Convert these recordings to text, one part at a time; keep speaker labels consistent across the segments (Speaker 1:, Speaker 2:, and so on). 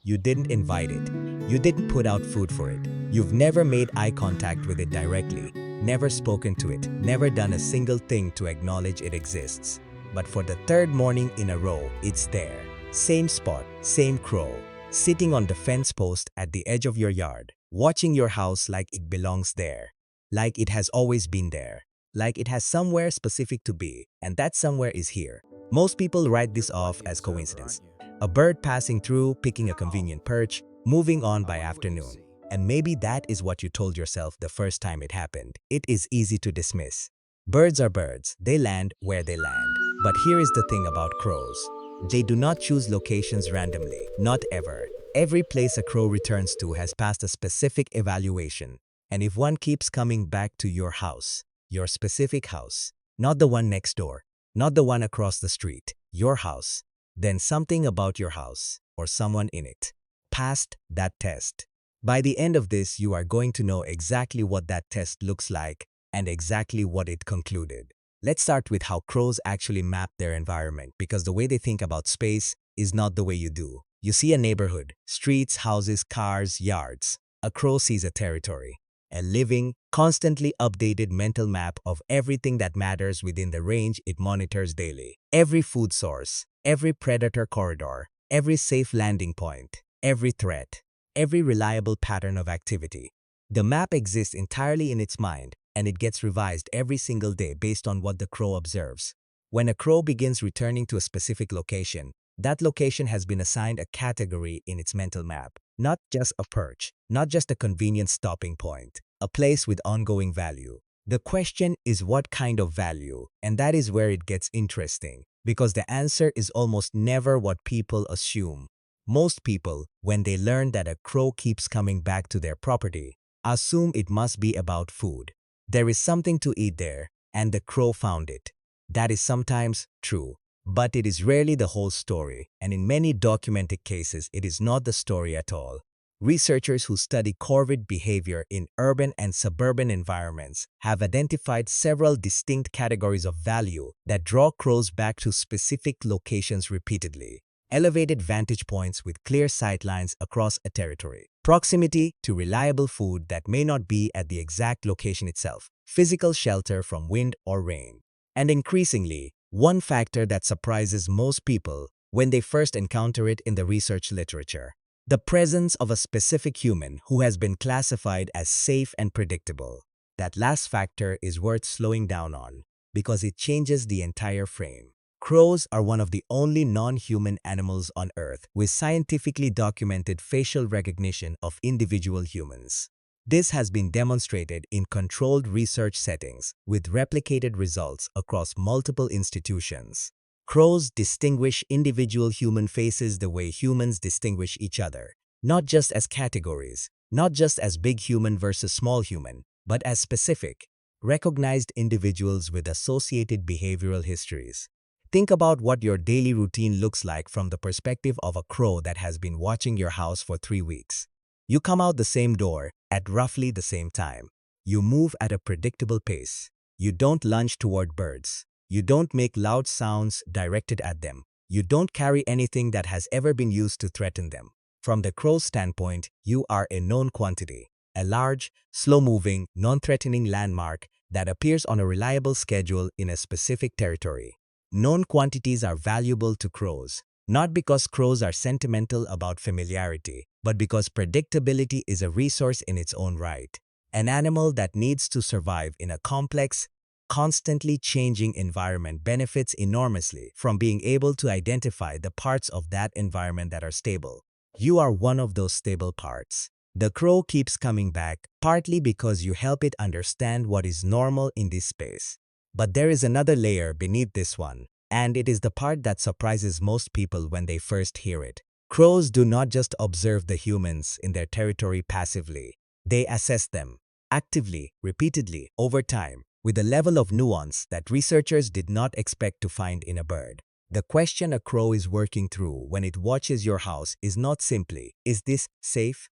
Speaker 1: You didn't invite it. You didn't put out food for it. You've never made eye contact with it directly, never spoken to it, never done a single thing to acknowledge it exists. But for the third morning in a row, it's there. Same spot, same crow, sitting on the fence post at the edge of your yard, watching your house like it belongs there, like it has always been there, like it has somewhere specific to be, and that somewhere is here. Most people write this off as coincidence. A bird passing through, picking a convenient perch, moving on by afternoon. And maybe that is what you told yourself the first time it happened. It is easy to dismiss. Birds are birds. They land where they land. But here is the thing about crows. They do not choose locations randomly. Not ever. Every place a crow returns to has passed a specific evaluation. And if one keeps coming back to your house, your specific house, not the one next door, not the one across the street, your house, then something about your house, or someone in it, passed that test. By the end of this, you are going to know exactly what that test looks like and exactly what it concluded. Let's start with how crows actually map their environment, because the way they think about space is not the way you do. You see a neighborhood, streets, houses, cars, yards. A crow sees a territory, a living, constantly updated mental map of everything that matters within the range it monitors daily. Every food source, every predator corridor, every safe landing point, every threat, every reliable pattern of activity. The map exists entirely in its mind, and it gets revised every single day based on what the crow observes. When a crow begins returning to a specific location, that location has been assigned a category in its mental map. Not just a perch, not just a convenient stopping point, a place with ongoing value. The question is what kind of value, and that is where it gets interesting, because the answer is almost never what people assume. Most people, when they learn that a crow keeps coming back to their property, assume it must be about food. There is something to eat there, and the crow found it. That is sometimes true, but it is rarely the whole story, and in many documented cases, it is not the story at all. Researchers who study corvid behavior in urban and suburban environments have identified several distinct categories of value that draw crows back to specific locations repeatedly. Elevated vantage points with clear sightlines across a territory. Proximity to reliable food that may not be at the exact location itself. Physical shelter from wind or rain. And increasingly, one factor that surprises most people when they first encounter it in the research literature. The presence of a specific human who has been classified as safe and predictable. That last factor is worth slowing down on because it changes the entire frame. Crows are one of the only non-human animals on Earth with scientifically documented facial recognition of individual humans. This has been demonstrated in controlled research settings with replicated results across multiple institutions. Crows distinguish individual human faces the way humans distinguish each other, not just as categories, not just as big human versus small human, but as specific, recognized individuals with associated behavioral histories. Think about what your daily routine looks like from the perspective of a crow that has been watching your house for 3 weeks. You come out the same door at roughly the same time. You move at a predictable pace. You don't lunge toward birds. You don't make loud sounds directed at them. You don't carry anything that has ever been used to threaten them. From the crow's standpoint, you are a known quantity, a large, slow-moving, non-threatening landmark that appears on a reliable schedule in a specific territory. Known quantities are valuable to crows, not because crows are sentimental about familiarity, but because predictability is a resource in its own right. An animal that needs to survive in a complex, constantly changing environment benefits enormously from being able to identify the parts of that environment that are stable. You are one of those stable parts. The crow keeps coming back, partly because you help it understand what is normal in this space. But there is another layer beneath this one, and it is the part that surprises most people when they first hear it. Crows do not just observe the humans in their territory passively. They assess them, actively, repeatedly, over time, with a level of nuance that researchers did not expect to find in a bird. The question a crow is working through when it watches your house is not simply, "Is this safe?"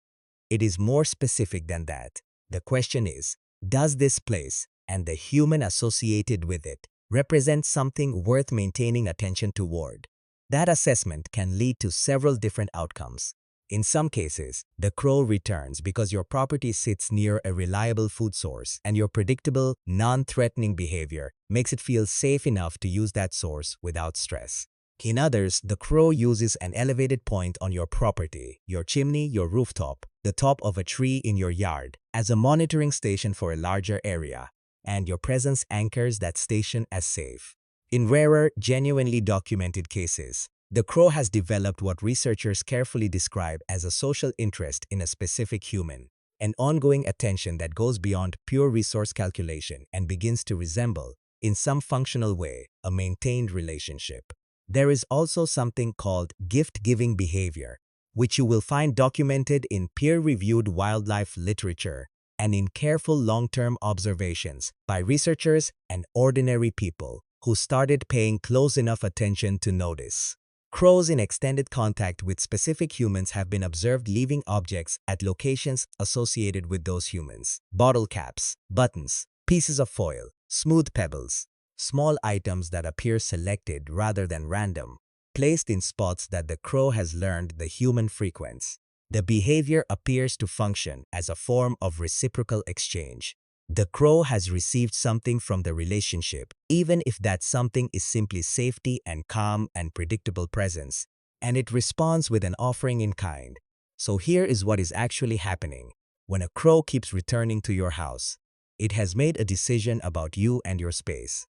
Speaker 1: It is more specific than that. The question is, does this place and the human associated with it represent something worth maintaining attention toward? That assessment can lead to several different outcomes. In some cases, the crow returns because your property sits near a reliable food source and your predictable, non-threatening behavior makes it feel safe enough to use that source without stress. In others, the crow uses an elevated point on your property, your chimney, your rooftop, the top of a tree in your yard, as a monitoring station for a larger area, and your presence anchors that station as safe. In rarer, genuinely documented cases, the crow has developed what researchers carefully describe as a social interest in a specific human, an ongoing attention that goes beyond pure resource calculation and begins to resemble, in some functional way, a maintained relationship. There is also something called gift-giving behavior, which you will find documented in peer-reviewed wildlife literature and in careful long-term observations by researchers and ordinary people who started paying close enough attention to notice. Crows in extended contact with specific humans have been observed leaving objects at locations associated with those humans. Bottle caps, buttons, pieces of foil, smooth pebbles, small items that appear selected rather than random, placed in spots that the crow has learned the human frequents. The behavior appears to function as a form of reciprocal exchange. The crow has received something from the relationship, even if that something is simply safety and calm and predictable presence, and it responds with an offering in kind. So here is what is actually happening. When a crow keeps returning to your house, it has made a decision about you and your space.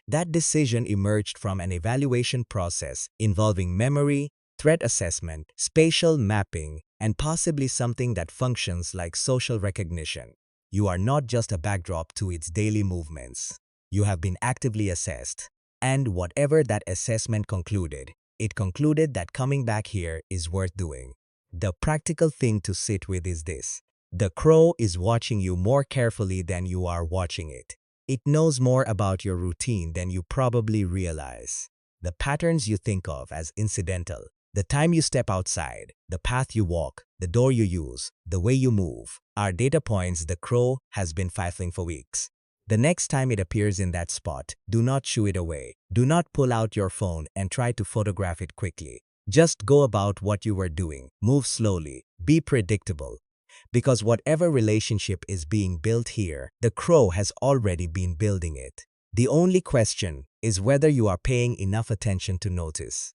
Speaker 1: That decision emerged from an evaluation process involving memory, threat assessment, spatial mapping, and possibly something that functions like social recognition. You are not just a backdrop to its daily movements. You have been actively assessed. And whatever that assessment concluded, it concluded that coming back here is worth doing. The practical thing to sit with is this. The crow is watching you more carefully than you are watching it. It knows more about your routine than you probably realize. The patterns you think of as incidental, the time you step outside, the path you walk, the door you use, the way you move, are data points the crow has been filing for weeks. The next time it appears in that spot, do not shoo it away. Do not pull out your phone and try to photograph it quickly. Just go about what you were doing. Move slowly. Be predictable. Because whatever relationship is being built here, the crow has already been building it. The only question is whether you are paying enough attention to notice.